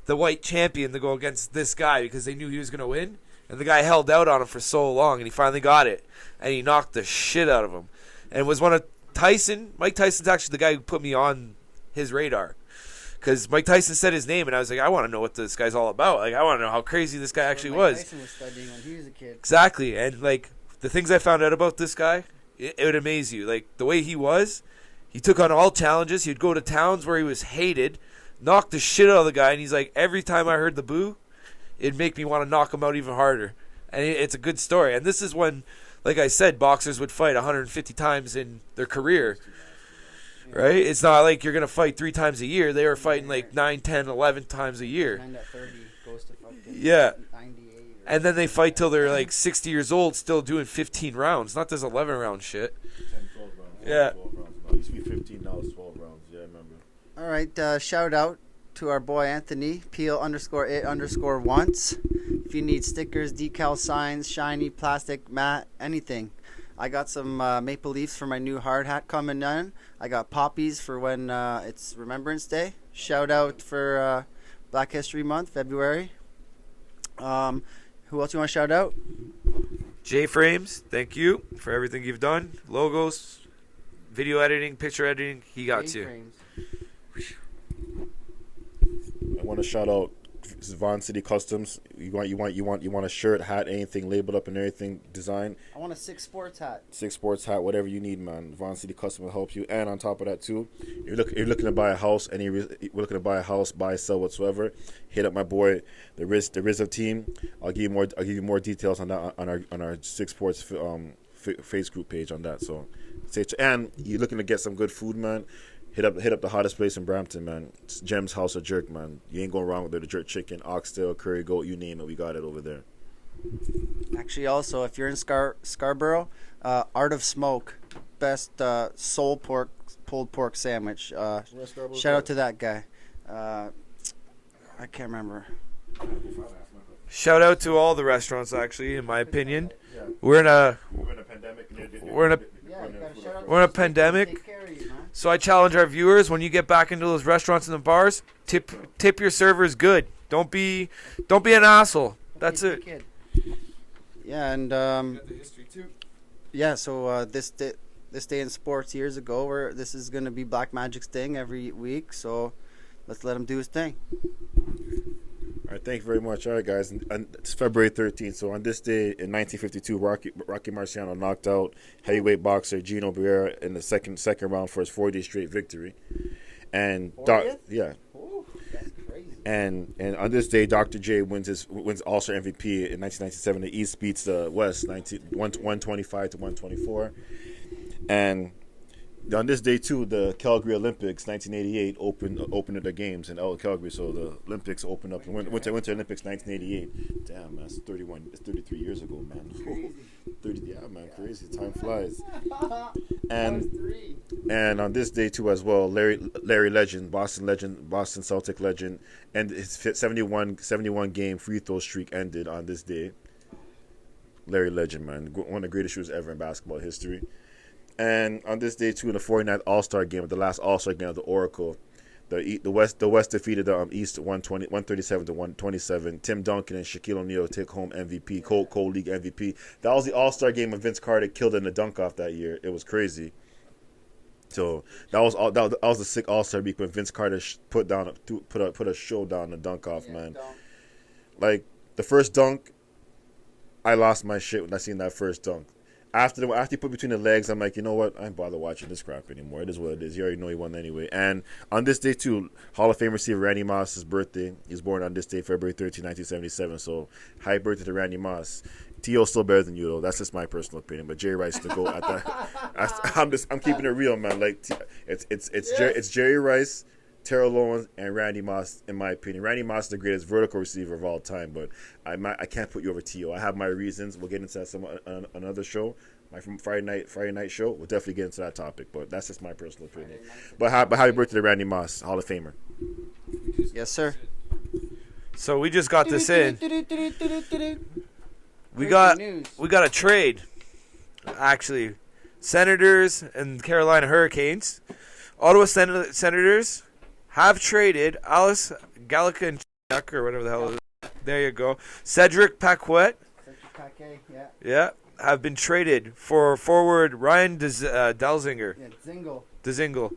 the white champion to go against this guy because they knew he was going to win. And the guy held out on him for so long, and he finally got it. And he knocked the shit out of him. And it was one of Tyson. Mike Tyson's actually the guy who put me on his radar. Because Mike Tyson said his name, and I was like, I want to know what this guy's all about. I want to know how crazy this guy actually was. Mike Tyson was studying when he was a kid. Exactly. And, the things I found out about this guy, it would amaze you. The way he was, he took on all challenges. He'd go to towns where he was hated, knock the shit out of the guy, and he's like, every time I heard the boo, it'd make me want to knock him out even harder. And it's a good story. And this is when, like I said, boxers would fight 150 times in their career. Right? It's not like you're going to fight 3 times a year. They were fighting 9, 10, 11 times a year. And at 30 goes to fucking 98. And then they fight till they're 60 years old, still doing 15 rounds. Not this 11 round shit. 10, 12 rounds. Yeah. 12 rounds. It used to be 15, now it's 12 rounds. Yeah, I remember. All right, shout out to our boy Anthony, Peel_it_once. If you need stickers, decal signs, shiny, plastic, matte, anything. I got some maple leaves for my new hard hat coming in. I got poppies for when it's Remembrance Day. Shout out for Black History Month, February. Who else you want to shout out? J-Frames, thank you for everything you've done. Logos, video editing, picture editing, he got you. J-Frames. I want to shout out This is Vaughn City Customs. You want a shirt, hat, anything labeled up and everything, design. I want a 6Sports hat. 6Sports hat, whatever you need, man. Vaughn City Customs will help you. And on top of that too, you're looking to buy a house, we're looking to buy a house, buy, sell, whatsoever. Hit up my boy, the Rizzo team. I'll give you more details on that on our 6Sports face group page on that. So, and you're looking to get some good food, man. Hit up the hottest place in Brampton, man. It's Jem's House of Jerk, man. You ain't going wrong with the jerk chicken, oxtail, curry goat, you name it. We got it over there. Actually, also, if you're in Scarborough, Art of Smoke, best pulled pork sandwich. Shout out to that guy. I can't remember. Shout out to all the restaurants, actually, in my opinion. We're in a pandemic. We're in a pandemic. So I challenge our viewers, when you get back into those restaurants and the bars, tip your servers good. Don't be an asshole. That's it. Yeah, and yeah. So this day in sports years ago, this is gonna be Black Magic's thing every week. So let's let him do his thing. All right, thank you very much. All right, guys, and it's February 13th. So on this day in 1952, Rocky Marciano knocked out heavyweight boxer Gino Barrera in the second round for his 40th straight victory. And yeah, ooh, that's crazy. And on this day, Dr. J wins All-Star MVP in 1997. The East beats the West 125 to 124. And on this day too, the Calgary Olympics 1988 opened their games in Calgary. So the Olympics opened up. Winter Olympics 1988. Damn, man, it's 33 years ago, man. 30, yeah, man, crazy. Time flies. And on this day too as well, Larry Legend, Boston Celtic legend, and his 71 game free throw streak ended on this day. Larry Legend, man, one of the greatest shooters ever in basketball history. And on this day too, in the 49th All-Star game, the last All-Star game of the Oracle, the West defeated the East 137 to 127. Tim Duncan and Shaquille O'Neal take home MVP, co-league MVP. That was the All-Star game of Vince Carter killed in the dunk-off that year. It was crazy. So that was a sick All-Star week when Vince Carter put a show down in the dunk-off, man. Like the first dunk, I lost my shit when I seen that first dunk. After he put between the legs, I'm like, you know what? I ain't bother watching this crap anymore. It is what it is. You already know he won anyway. And on this day, too, Hall of Fame receiver Randy Moss's birthday. He was born on this day, February 13, 1977. So, happy birthday to Randy Moss. T.O.'s still better than you, though. That's just my personal opinion. But Jerry Rice to go at that. I'm keeping it real, man. Like, it's Jerry Rice, Terrell Owens, and Randy Moss, in my opinion. Randy Moss is the greatest vertical receiver of all time, but I can't put you over T.O. I have my reasons. We'll get into that another show. My Friday night show. We'll definitely get into that topic, but that's just my personal opinion. But happy birthday to Randy Moss, Hall of Famer. Yes, sir. So we just got this in. We got a trade, actually. Senators and Carolina Hurricanes. Ottawa Senators have traded Alice Gallican or whatever the hell it is. There you go. Cedric Paquette. Yeah. Have been traded for forward Ryan Delzinger. Yeah, Dzingel.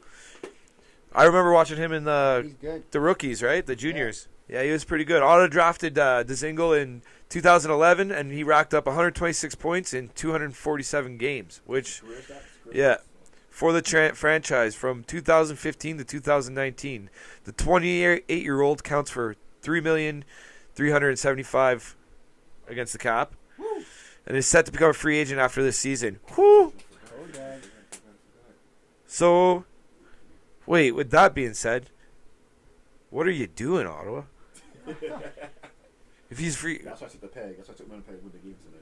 I remember watching him in He's good. the rookies, right? The juniors. Yeah, he was pretty good. Auto drafted Dzingel in 2011, and he racked up 126 points in 247 games, which, yeah, for the franchise from 2015 to 2019. The 28-year-old counts for $3,375,000 against the cap. Woo. And is set to become a free agent after this season. Woo! So, wait, with that being said, what are you doing, Ottawa? If he's free... That's why I took the peg. That's why I took one peg with the game tonight.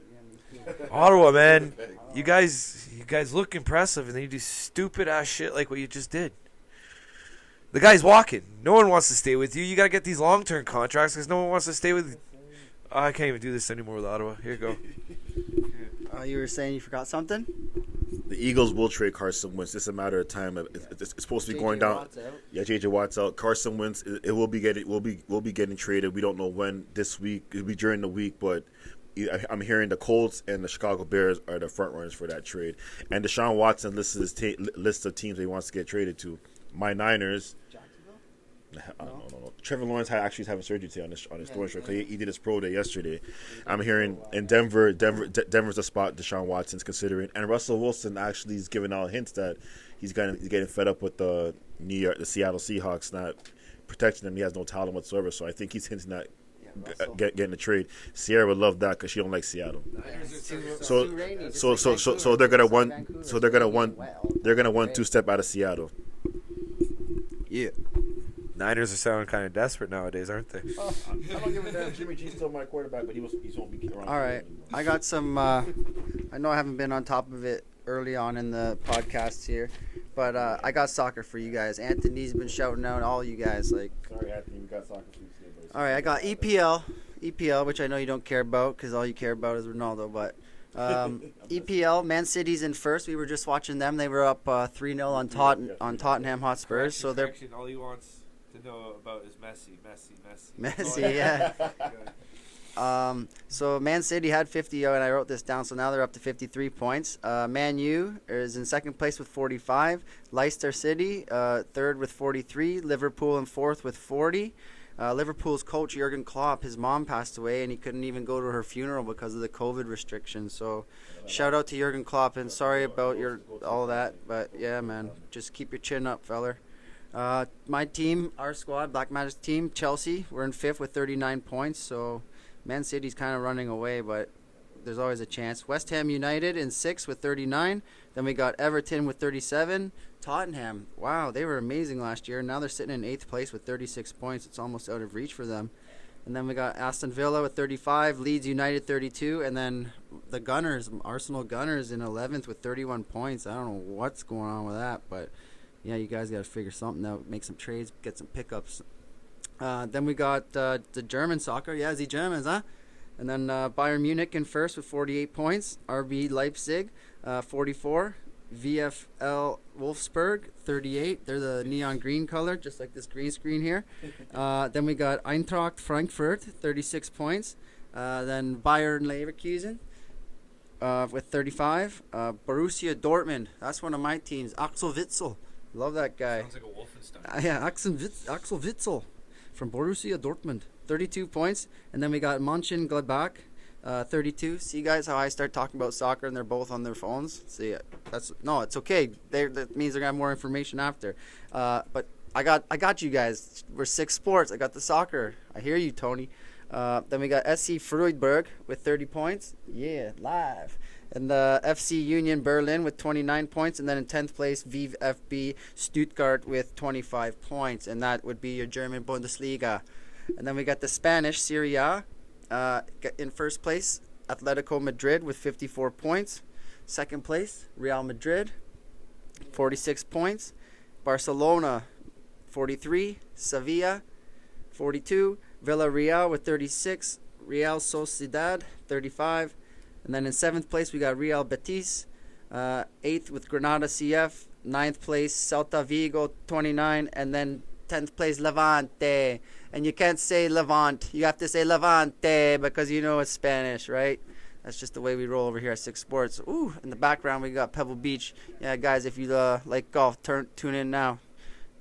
Ottawa, man. You guys look impressive, and then you do stupid-ass shit like what you just did. The guy's walking. No one wants to stay with you. You got to get these long-term contracts because no one wants to stay with you. Oh, I can't even do this anymore with Ottawa. Here you go. You were saying you forgot something? The Eagles will trade Carson Wentz. It's a matter of time. It's supposed to be going down. Yeah, J.J. Watt's out. Carson Wentz. It will be getting traded. We don't know when this week. It'll be during the week, but I'm hearing the Colts and the Chicago Bears are the front runners for that trade. And Deshaun Watson listed his list of teams that he wants to get traded to. My Niners. No. Trevor Lawrence actually having surgery today on his torn shoulder because he did his pro day yesterday. I'm hearing in Denver's the spot Deshaun Watson's considering, and Russell Wilson actually is giving out hints that he's getting fed up with the Seattle Seahawks not protecting him. He has no talent whatsoever, so I think he's hinting at getting a trade. Sierra would love that because she don't like Seattle. So they're gonna one two-step out of Seattle. Yeah. Niners are sounding kind of desperate nowadays, aren't they? I don't give a damn. Jimmy G's still my quarterback, but he won't be around. All right, I got some. I know I haven't been on top of it early on in the podcast here, but I got soccer for you guys. Anthony's been shouting out all you guys like. Sorry, Anthony, we got soccer for you today. All right, I got EPL, which I know you don't care about because all you care about is Ronaldo. But EPL, Man City's in first. We were just watching them. They were up 3-0 on Tottenham Hotspurs. So they're all he wants to know about is Messi. Messi, yeah. So Man City had 50, and I wrote this down, so now they're up to 53 points. Man U is in second place with 45. Leicester City, third with 43. Liverpool in fourth with 40. Liverpool's coach, Jurgen Klopp, his mom passed away, and he couldn't even go to her funeral because of the COVID restrictions. So shout out to Jurgen Klopp, and sorry about all that. But, yeah, man, just keep your chin up, feller. My team, our squad, Black Magic's team, Chelsea, we're in fifth with 39 points. So Man City's kind of running away, but there's always a chance. West Ham United in sixth with 39. Then we got Everton with 37. Tottenham, wow, they were amazing last year. Now they're sitting in eighth place with 36 points. It's almost out of reach for them. And then we got Aston Villa with 35, Leeds United 32, and then the Gunners, Arsenal Gunners in 11th with 31 points. I don't know what's going on with that, but yeah, you guys got to figure something out, make some trades, get some pickups. Then we got the German soccer. Yeah, the Germans, huh? And then Bayern Munich in first with 48 points. RB Leipzig, 44. VfL Wolfsburg, 38. They're the neon green color, just like this green screen here. Then we got Eintracht Frankfurt, 36 points. Then Bayern Leverkusen with 35. Borussia Dortmund, that's one of my teams. Axel Witsel, love that guy. Sounds like a Wolfenstein. Yeah, Axel Witsel from Borussia Dortmund, 32 points. And then we got Mönchengladbach, 32. See, guys, how I start talking about soccer and they're both on their phones? See, it's okay. That means they're gonna have more information after. But I got you guys. We're 6Sports. I got the soccer. I hear you, Tony. Then we got SC Freiburg with 30 points. Yeah, live. And the FC Union Berlin with 29 points. And then in 10th place, VfB Stuttgart with 25 points. And that would be your German Bundesliga. And then we got the Spanish Serie A. In first place, Atletico Madrid with 54 points. Second place, Real Madrid, 46 points. Barcelona, 43. Sevilla, 42. Villarreal with 36. Real Sociedad, 35. And then in 7th place, we got Real Betis. 8th with Granada CF. 9th place, Celta Vigo, 29. And then 10th place, Levante. And you can't say Levant. You have to say Levante because you know it's Spanish, right? That's just the way we roll over here at 6Sports. Ooh, in the background we got Pebble Beach. Yeah, guys, if you like golf, tune in now.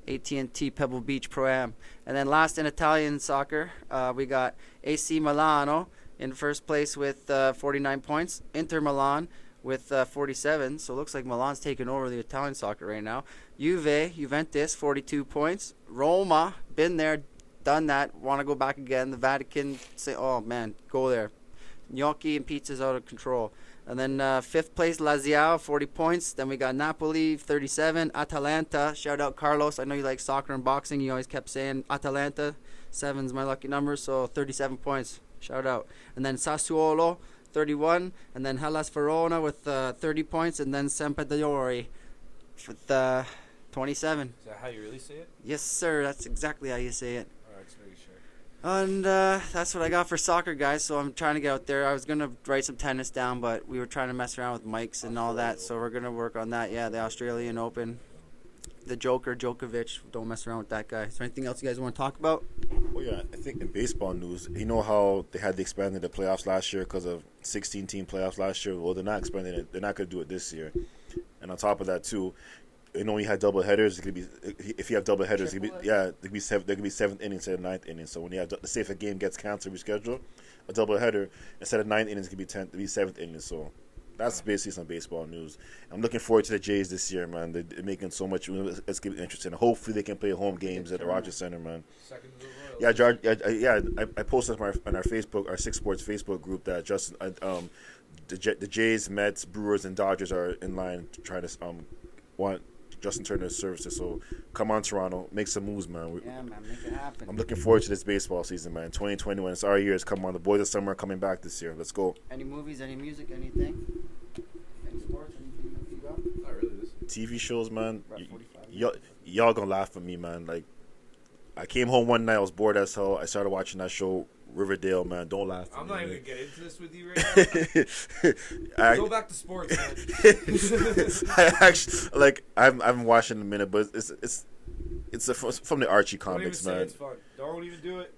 AT&T Pebble Beach Pro-Am. And then last in Italian soccer, we got AC Milano in first place with 49 points. Inter Milan with 47. So it looks like Milan's taking over the Italian soccer right now. Juventus, 42 points. Roma, been there, done that, want to go back again. The Vatican say, oh man, go there. Gnocchi and pizza's out of control. And then 5th place, Lazio, 40 points. Then we got Napoli, 37. Atalanta, shout out Carlos. I know you like soccer and boxing. You always kept saying Atalanta. 7's my lucky number, so 37 points. Shout out. And then Sassuolo, 31. And then Hellas Verona with 30 points. And then Sampdoria with 27. Is that how you really say it? Yes, sir. That's exactly how you say it. Just making sure. And that's what I got for soccer, guys. So I'm trying to get out there. I was going to write some tennis down, but we were trying to mess around with mics and all that. So we're going to work on that. Yeah, the Australian Open. The Joker, Djokovic. Don't mess around with that guy. Is there anything else you guys want to talk about? Well, yeah, I think in baseball news, you know how they had to expand the playoffs last year because of 16-team playoffs last year? Well, they're not expanding it. They're not going to do it this year. And on top of that, too, you had double headers. It could be if you have double headers, it could be there could be seventh inning instead of ninth inning. So when you have, let's say if a game gets canceled, reschedule a double header instead of ninth innings, it could be seventh inning. So that's basically some baseball news. I'm looking forward to the Jays this year, man. They're making so much. It's going to be interesting. Hopefully they can play home games at the Rogers Center, man. Yeah, George. I posted on our Facebook, our 6Sports Facebook group that the Jays, Mets, Brewers, and Dodgers are in line to try to want Justin Turner's services. So come on, Toronto, make some moves, man. Yeah, man, make it happen. I'm looking forward to this baseball season, man. 2021, it's our year. It's come on. The boys of summer are coming back this year. Let's go. Any movies, any music, anything? Any sports, anything that you got? Not really. TV shows, man. Y'all gonna laugh at me, man. Like, I came home one night, I was bored as hell. I started watching that show, Riverdale, man. Don't laugh at me. I'm not even man. gonna get into this with you right now. Go back to sports, man. I haven't watched it in a minute, but it's from the Archie comics, man. It's fun. Don't even do it.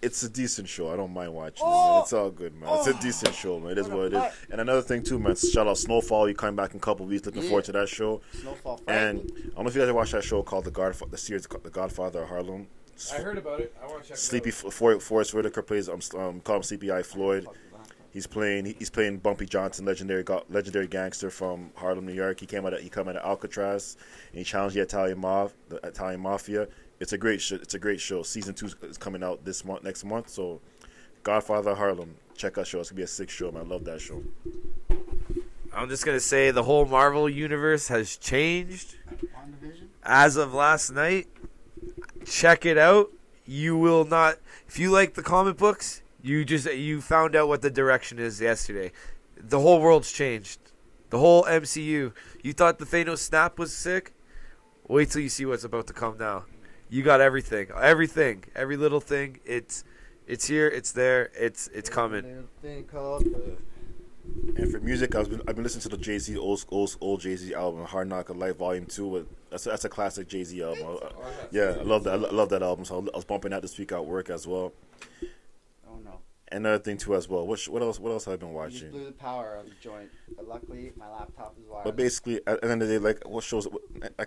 It's a decent show. I don't mind watching it, man. It's all good, man. It's a decent show, man. It is what it is. And another thing, too, man. Shout out Snowfall. You coming back in a couple weeks. Looking forward to that show. Snowfall. And I don't know if you guys watched that show called the series, The Godfather of Harlem. I heard about it. I want to check Sleepy it out. Forrest Whitaker plays call him Sleepy Eye Floyd. He's playing Bumpy Johnson, legendary gangster from Harlem, New York. He came out of Alcatraz and he challenged the Italian Mafia. It's a great show. Season 2 is coming out next month. So, Godfather of Harlem, check out show. It's gonna be a sick show, man. I love that show. I'm just gonna say the whole Marvel universe has changed as of last night. Check it out. You will not. If you like the comic books, you found out what the direction is yesterday. The whole world's changed. The whole MCU. You thought the Thanos snap was sick? Wait till you see what's about to come now. You got everything, every little thing. It's here, it's there, it's coming. And for music, I've been listening to the Jay-Z old Jay-Z album, Hard Knock Life Volume 2. That's a classic Jay-Z album. I love that. I love that album. So I was bumping that this week at work as well. Oh no. Another thing too as well. What else have I been You watching? just blew the power of the joint. But luckily, my laptop is wireless. But basically, at the end of the day, like what shows? I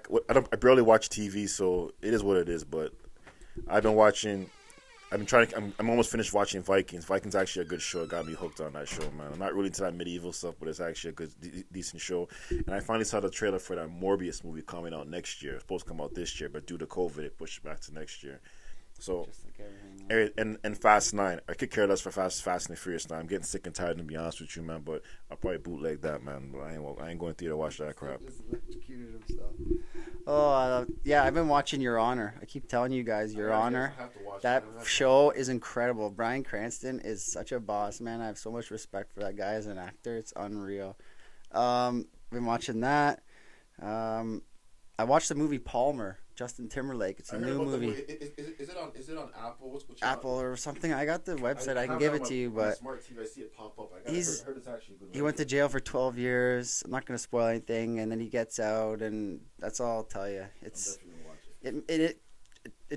barely watch TV, so it is what it is. But I've been watching. I'm almost finished watching Vikings. Vikings is actually a good show. It got me hooked on that show, man. I'm not really into that medieval stuff, but it's actually a good, decent show. And I finally saw the trailer for that Morbius movie coming out next year. It's supposed to come out this year, but due to COVID, it pushed back to next year. So, just like everything. and Fast 9. I could care less for Fast and the Furious 9. I'm getting sick and tired, to be honest with you, man. But I'll probably bootleg that, man. But I ain't going to theater to watch that crap. Just electrocuted himself. Oh, yeah, I've been watching Your Honor. I keep telling you guys, Your Honor. That show is incredible. Bryan Cranston is such a boss, man. I have so much respect for that guy as an actor. It's unreal. Been watching that. I watched the movie Palmer, Justin Timberlake. It's a new movie. Is it on Apple? What's Apple or something. I got the website. I can give it to you, but smart TV, I see it pop up. I heard it's actually a good. He went to jail for 12 years. I'm not going to spoil anything, and then he gets out, and that's all I'll tell you. It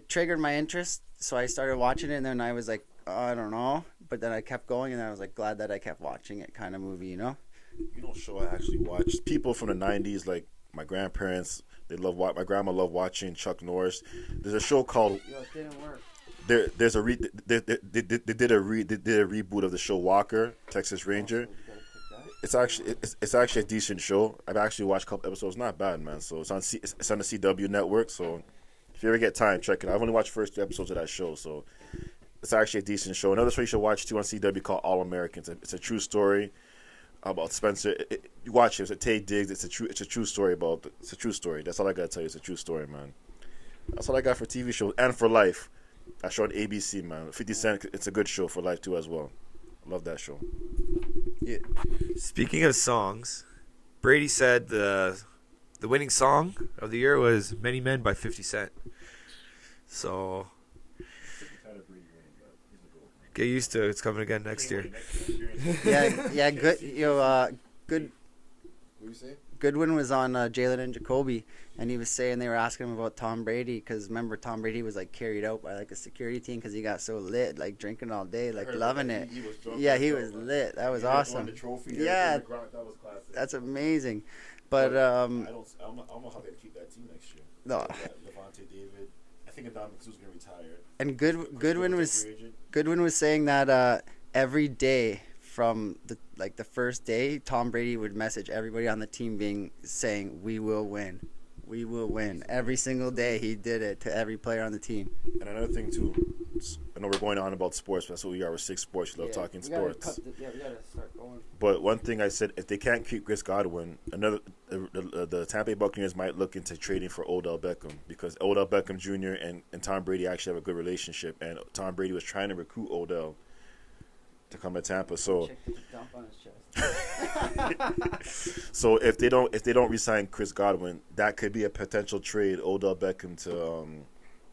triggered my interest, so I started watching it, and then I was like, oh, I don't know, but then I kept going, and then I was like glad that I kept watching it, kind of movie, you know. You know, show I actually watched. People from the '90s, like my grandparents, my grandma loved watching Chuck Norris. There's a show called. Yo, it didn't work. They did a reboot of the show Walker, Texas Ranger. It's actually a decent show. I've actually watched a couple episodes. Not bad, man. So it's on the CW network. So if you ever get time, check it out. I've only watched the first 2 episodes of that show, so it's actually a decent show. Another show you should watch too on CW called All Americans. It's a true story about Spencer. You watch it. It's a Tay Diggs. It's a true story about. It's a true story. That's all I gotta tell you. It's a true story, man. That's all I got for TV shows and for life. I showed ABC, man. 50 Cent. It's a good show for life too as well. Love that show. Yeah. Speaking of songs, Brady said the winning song of the year was "Many Men" by 50 Cent. So get used to it. It's coming again next year. Yeah, good. Good. What you say? Goodwin was on Jalen and Jacoby, and he was saying they were asking him about Tom Brady because remember Tom Brady was like carried out by like a security team because he got so lit, like drinking all day, like loving it. He was drunk. Yeah, he was lit. That was awesome. Won the trophy. Yeah, that was classic. that's amazing. But I don't know how they keep that team next year. no. Levante David. I think Indominus was going to retire. And Goodwin was saying that every day from the first day, Tom Brady would message everybody on the team saying, "We will win. We will win." Every single day he did it to every player on the team. And another thing too, I know we're going on about sports, but that's what we are with 6 Sports. We love talking sports. We gotta start going. But one thing I said, if they can't keep Chris Godwin, the Tampa Bay Buccaneers might look into trading for Odell Beckham, because Odell Beckham Jr. and Tom Brady actually have a good relationship, and Tom Brady was trying to recruit Odell to come to Tampa. So, so if they don't re-sign Chris Godwin, that could be a potential trade. Odell Beckham to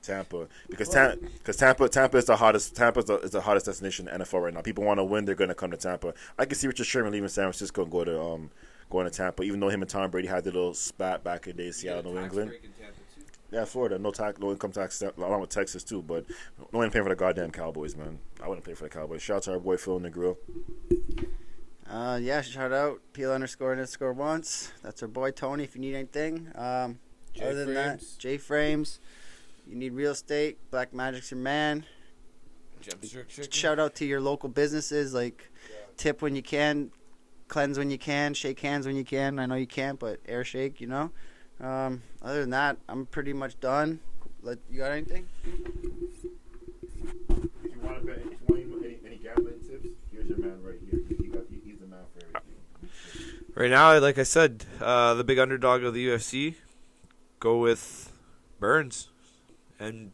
Tampa, because Tampa is the hottest. Is the hottest destination in the NFL right now. People want to win; they're going to come to Tampa. I can see Richard Sherman leaving San Francisco and going to Tampa, even though him and Tom Brady had the little spat back in the day, Seattle, New England. Yeah, Florida, no income tax, along with Texas too. But no one paying for the goddamn Cowboys, man. I wouldn't pay for the Cowboys. Shout out to our boy Phil in the grill. Yeah, shout out Peel__once. That's our boy Tony. If you need anything, other than that, J Frames. You need real estate, Black Magic's your man. Shout out to your local businesses, tip when you can, cleanse when you can, shake hands when you can. I know you can't, but air shake, Other than that, I'm pretty much done. You got anything? If you want to bet, if you want any gambling tips, here's your man right here. He's the man for everything. Right now, like I said, the big underdog of the UFC, go with Burns. And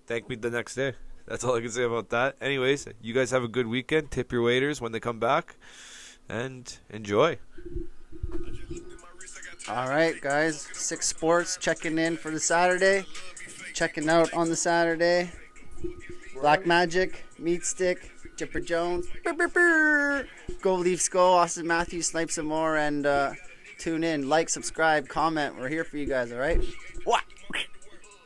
thank me the next day. That's all I can say about that. Anyways, you guys have a good weekend. Tip your waiters when they come back. And enjoy. All right, guys. 6 Sports checking in for the Saturday. Checking out on the Saturday. Black Magic, Meat Stick, Chipper Jones. Burr, burr, burr. Go Leafs go. Austin Matthews, snipe some more. And tune in. Like, subscribe, comment. We're here for you guys, all right? What?